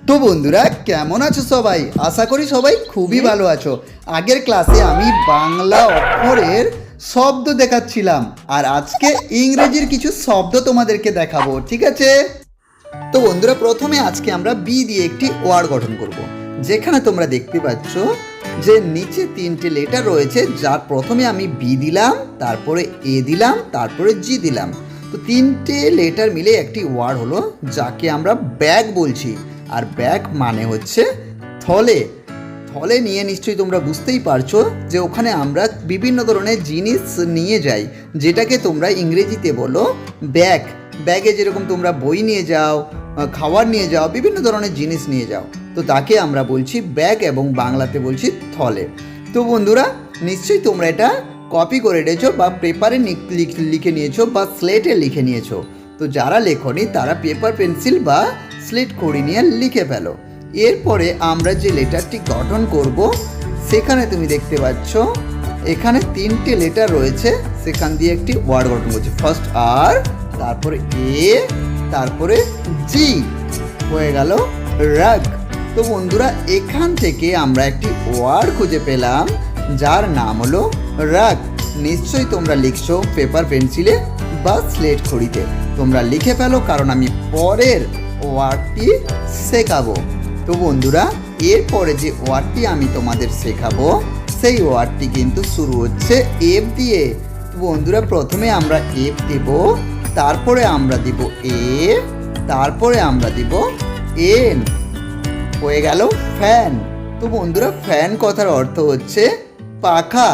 তো বন্ধুরা কেমন আছো সবাই? আশা করি সবাই খুবই ভালো আছো। আগের ক্লাসে আমি বাংলা অক্ষরের শব্দ দেখাচ্ছিলাম, আর আজকে ইংরেজির কিছু শব্দ তোমাদেরকে দেখাবো, ঠিক আছে? তো বন্ধুরা প্রথমে আজকে আমরা বি দিয়ে একটি ওয়ার্ড গঠন করব। যেখানে তোমরা দেখতে পাচ্ছ যে নিচে তিনটে লেটার রয়েছে, যার প্রথমে আমি বি দিলাম, তারপরে এ দিলাম, তারপরে জি দিলাম। তো তিনটে লেটার মিলে একটি ওয়ার্ড হলো, যাকে আমরা ব্যাগ বলছি। আর ব্যাগ মানে হচ্ছে থলে। থলে নিয়ে নিশ্চয়ই তোমরা বুঝতেই পারছো যে ওখানে আমরা বিভিন্ন ধরনের জিনিস নিয়ে যাই, যেটাকে তোমরা ইংরেজিতে বলো ব্যাগ। ব্যাগে যেরকম তোমরা বই নিয়ে যাও, খাবার নিয়ে যাও, বিভিন্ন ধরনের জিনিস নিয়ে যাও, তো তাকে আমরা বলছি ব্যাগ এবং বাংলাতে বলছি থলে। তো বন্ধুরা নিশ্চয়ই তোমরা এটা কপি করে নিয়েছো বা পেপারে লিখে নিয়েছো বা স্লেটে লিখে নিয়েছো। তো যারা লেখনি তারা পেপার পেন্সিল বা স্লেট খড়ি নিয়ে লিখে ফেলো। এরপরে আমরা যে লেটারটি গঠন করব, সেখানে তুমি দেখতে পাচ্ছ এখানে তিনটে লেটার রয়েছে, সেখান দিয়ে একটি ওয়ার্ড গঠন করছি। ফার্স্ট আর, তারপরে এ, তারপরে জি, হয়ে গেল রাগ। তো বন্ধুরা এখান থেকে আমরা একটি ওয়ার্ড খুঁজে পেলাম, যার নাম হলো রাগ। নিশ্চয়ই তোমরা লিখছো পেপার পেন্সিলে বা স্লেট খড়িতে। তোমরা লিখে ফেলো, কারণ আমি পরের ওয়ার্ডটি শেখাবো। তো বন্ধুরা এরপরে যে ওয়ার্ডটি আমি তোমাদের শেখাবো, সেই ওয়ার্ডটি কিন্তু শুরু হচ্ছে এফ দিয়ে। তো বন্ধুরা প্রথমে আমরা এফ দেব, তারপরে আমরা দিব এ, তারপরে আমরা দিব এন, হয়ে গেল ফ্যান। তো বন্ধুরা ফ্যান কথার অর্থ হচ্ছে পাখা,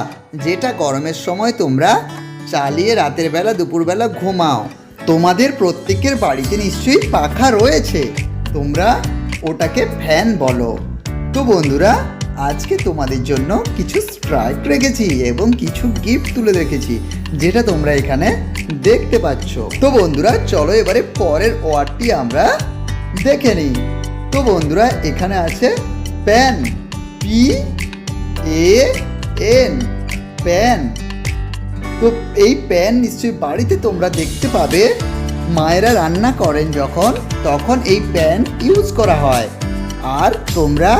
যেটা গরমের সময় তোমরা চালিয়ে রাতের বেলা দুপুরবেলা ঘুমাও। তোমাদের প্রত্যেকের বাড়িতে নিশ্চয়ই পাখা রয়েছে, তোমরা ওটাকে ফ্যান বলো। তো বন্ধুরা আজকে তোমাদের জন্য কিছু স্ট্রাইক রেখেছি এবং কিছু গিফট তুলে রেখেছি, যেটা তোমরা এখানে দেখতে পাচ্ছ। তো বন্ধুরা চলো এবারে পরের ওয়ার্ডটি আমরা দেখে নিই। তো বন্ধুরা এখানে আছে pan, P A N, pan. তো এই প্যান নিশ্চয়ই বাড়িতে তোমরা দেখতে পাবে, মায়েরা রান্না করেন যখন, তখন এই প্যান ইউজ করা হয়। আর তোমরা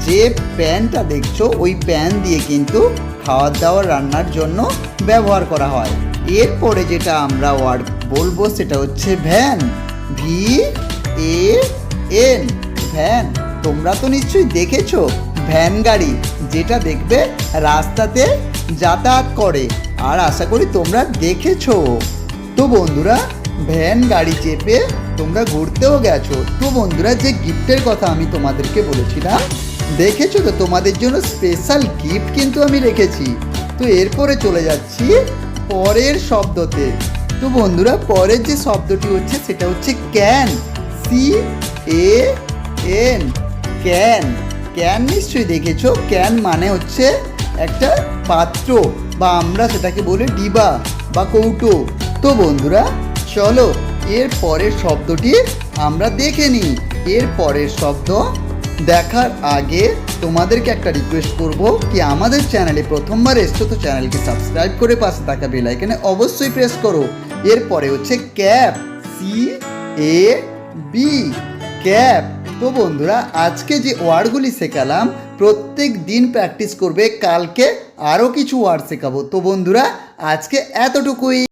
যে প্যানটা দেখছো ওই প্যান দিয়ে কিন্তু খাওয়ার দাওয়ার রান্নার জন্য ব্যবহার করা হয়। এরপরে যেটা আমরা ওয়ার্ড বলবো সেটা হচ্ছে van, V A N, van. তোমরা তো নিশ্চয়ই দেখেছো ভ্যান গাড়ি, যেটা দেখবে রাস্তাতে যাতায়াত করে, আর আশা করি তোমরা দেখেছো। তো বন্ধুরা ভ্যান গাড়ি চেপে তোমরা ঘুরতেও গেছো। তো বন্ধুরা যে গিফটের কথা আমি তোমাদেরকে বলেছিলাম, দেখেছো তো তোমাদের জন্য স্পেশাল গিফট কিন্তু আমি রেখেছি। তো এরপরে চলে যাচ্ছি পরের শব্দতে। তো বন্ধুরা পরের যে শব্দটি হচ্ছে সেটা হচ্ছে can, C A N, can. Can নিশ্চয়ই দেখেছো, ক্যান মানে হচ্ছে একটা পাত্র, বা আমরা সেটাকে বলি ডিবা বা কৌটো। তো বন্ধুরা চলো এর পরের শব্দটি আমরা দেখে নিই। এর পরের শব্দ দেখার আগে তোমাদেরকে একটা রিকোয়েস্ট করব, কি আমাদের চ্যানেলে প্রথমবার এসছো তো চ্যানেলকে সাবস্ক্রাইব করে পাশে থাকা বেল আইকনে অবশ্যই প্রেস করো। এরপরে হচ্ছে cap, C A B, cap. তো বন্ধুরা আজকে যে ওয়ার্ডগুলি শেখালাম প্রত্যেক দিন প্র্যাকটিস করবে, কালকে আরও কিছু ওয়ার্ড শেখাবো। তো বন্ধুরা আজকে এতটুকুই।